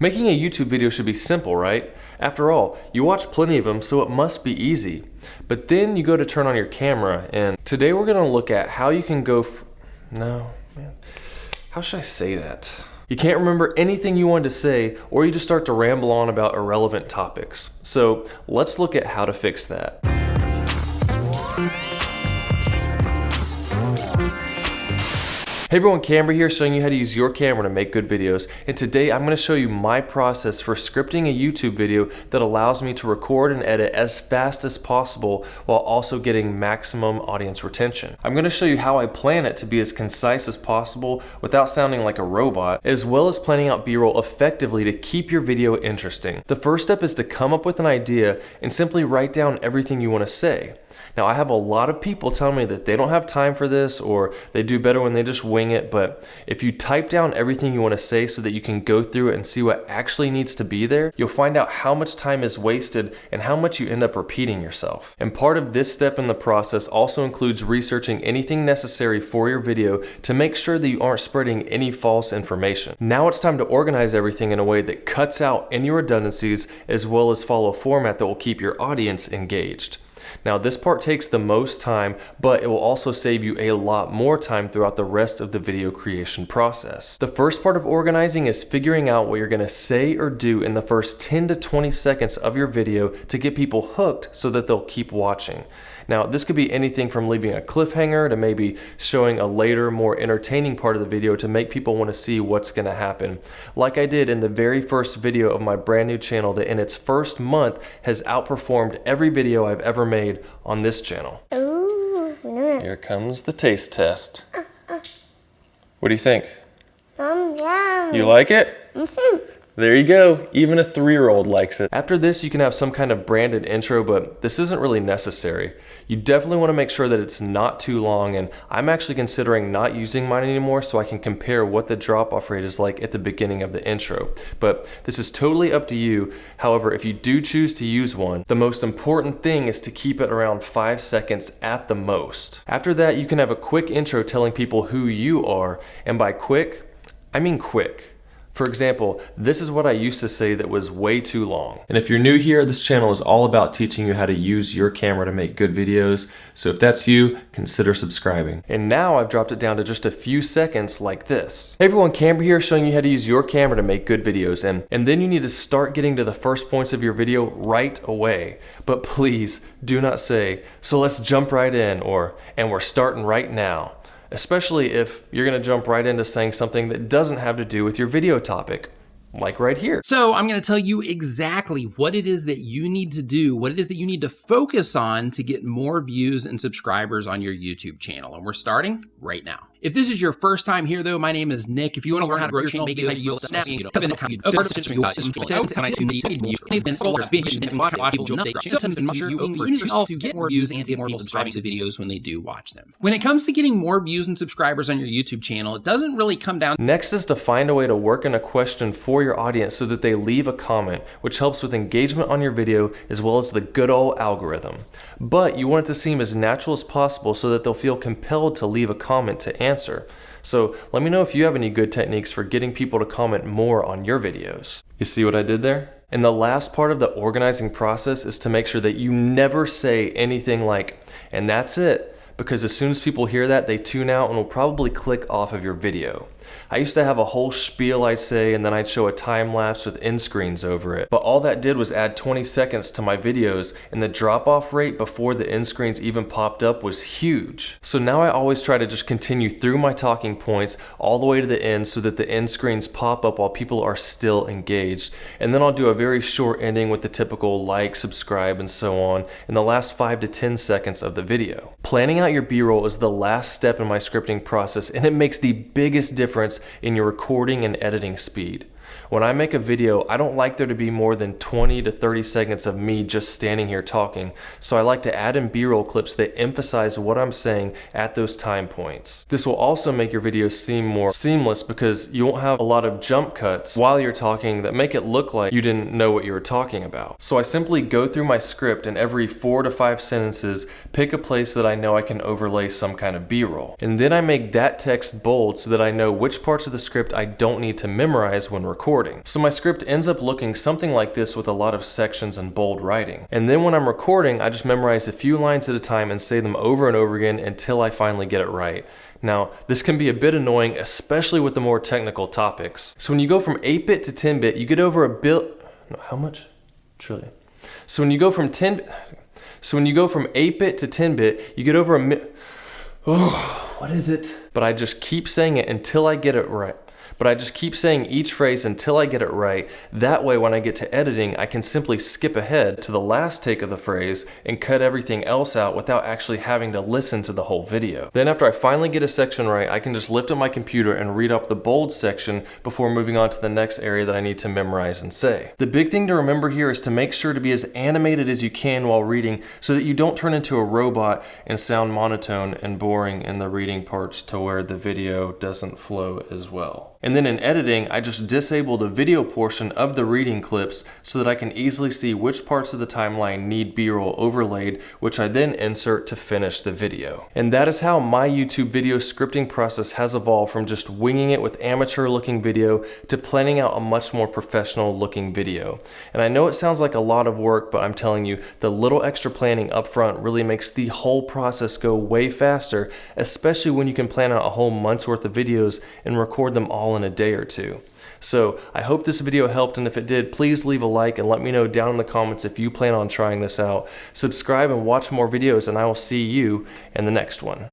Making a YouTube video should be simple, right? After all, you watch plenty of them, so it must be easy. But then you go to turn on your camera, and today we're gonna look at how you can go how should I say that? You can't remember anything you wanted to say, or you just start to ramble on about irrelevant topics. So let's look at how to fix that. Hey everyone, Camber here, showing you how to use your camera to make good videos. And today I'm going to show you my process for scripting a YouTube video that allows me to record and edit as fast as possible while also getting maximum audience retention. I'm going to show you how I plan it to be as concise as possible without sounding like a robot, as well as planning out B-roll effectively to keep your video interesting. The first step is to come up with an idea and simply write down everything you want to say. Now, I have a lot of people telling me that they don't have time for this, or they do better when they just wing it, but if you type down everything you want to say so that you can go through it and see what actually needs to be there, you'll find out how much time is wasted and how much you end up repeating yourself. And part of this step in the process also includes researching anything necessary for your video to make sure that you aren't spreading any false information. Now it's time to organize everything in a way that cuts out any redundancies, as well as follow a format that will keep your audience engaged. Now this part takes the most time, but it will also save you a lot more time throughout the rest of the video creation process. The first part of organizing is figuring out what you're going to say or do in the first 10 to 20 seconds of your video to get people hooked so that they'll keep watching. Now this could be anything from leaving a cliffhanger to maybe showing a later, more entertaining part of the video to make people want to see what's going to happen. Like I did in the very first video of my brand new channel that in its first month has outperformed every video I've ever made on this channel. Ooh. Here comes the taste test. What do you think? Yum. You like it? Mm-hmm. There you go, even a 3-year-old likes it. After this, you can have some kind of branded intro, but this isn't really necessary. You definitely want to make sure that it's not too long, and I'm actually considering not using mine anymore so I can compare what the drop-off rate is like at the beginning of the intro. But this is totally up to you. However, if you do choose to use one, the most important thing is to keep it around 5 seconds at the most. After that, you can have a quick intro telling people who you are, and by quick, I mean quick. For example, this is what I used to say that was way too long. And if you're new here, this channel is all about teaching you how to use your camera to make good videos. So if that's you, consider subscribing. And now I've dropped it down to just a few seconds like this. Hey everyone, Camber here, showing you how to use your camera to make good videos. And then you need to start getting to the first points of your video right away. But please do not say, so let's jump right in, or, and we're starting right now. Especially if you're gonna jump right into saying something that doesn't have to do with your video topic, like right here. So I'm gonna tell you exactly what it is that you need to do, what it is that you need to focus on to get more views and subscribers on your YouTube channel. And we're starting right now. If this is your first time here though, my name is Nick. If you want to learn how to grow your channel, make videos, use snapping, to get more views and get more people subscribing to videos when they do watch them. When it comes to getting more views and subscribers on your YouTube channel, it doesn't really come down. Next is to find a way to work in a question for your audience so that they leave a comment, which helps with engagement on your video as well as the good old algorithm. But you want it to seem as natural as possible so that they'll feel compelled to leave a comment to answer. So let me know if you have any good techniques for getting people to comment more on your videos. You see what I did there? And the last part of the organizing process is to make sure that you never say anything like, and that's it, because as soon as people hear that, they tune out and will probably click off of your video. I used to have a whole spiel I'd say, and then I'd show a time lapse with end screens over it. But all that did was add 20 seconds to my videos, and the drop-off rate before the end screens even popped up was huge. So now I always try to just continue through my talking points all the way to the end so that the end screens pop up while people are still engaged. And then I'll do a very short ending with the typical like, subscribe, and so on in the last 5 to 10 seconds of the video. Planning out your B-roll is the last step in my scripting process, and it makes the biggest difference in your recording and editing speed. When I make a video, I don't like there to be more than 20 to 30 seconds of me just standing here talking, so I like to add in B-roll clips that emphasize what I'm saying at those time points. This will also make your videos seem more seamless because you won't have a lot of jump cuts while you're talking that make it look like you didn't know what you were talking about. So I simply go through my script and every 4 to 5 sentences, pick a place that I know I can overlay some kind of B-roll. And then I make that text bold so that I know which parts of the script I don't need to memorize when recording. recording. So my script ends up looking something like this with a lot of sections and bold writing. And then when I'm recording, I just memorize a few lines at a time and say them over and over again until I finally get it right. Now, this can be a bit annoying, especially with the more technical topics. So when you go from 8-bit to 10-bit, you get over a bit, no, how much? Trillion. So when you go from 8-bit to 10-bit, you get over a oh, what is it? But I just keep saying it until I get it right. But I just keep saying each phrase until I get it right. That way, when I get to editing, I can simply skip ahead to the last take of the phrase and cut everything else out without actually having to listen to the whole video. Then after I finally get a section right, I can just lift up my computer and read off the bold section before moving on to the next area that I need to memorize and say. The big thing to remember here is to make sure to be as animated as you can while reading so that you don't turn into a robot and sound monotone and boring in the reading parts to where the video doesn't flow as well. And then in editing, I just disable the video portion of the reading clips so that I can easily see which parts of the timeline need B-roll overlaid, which I then insert to finish the video. And that is how my YouTube video scripting process has evolved from just winging it with amateur looking video to planning out a much more professional looking video. And I know it sounds like a lot of work, but I'm telling you, the little extra planning up front really makes the whole process go way faster, especially when you can plan out a whole month's worth of videos and record them all in a day or two. So I hope this video helped, and if it did, please leave a like and let me know down in the comments if you plan on trying this out. Subscribe and watch more videos, and I will see you in the next one.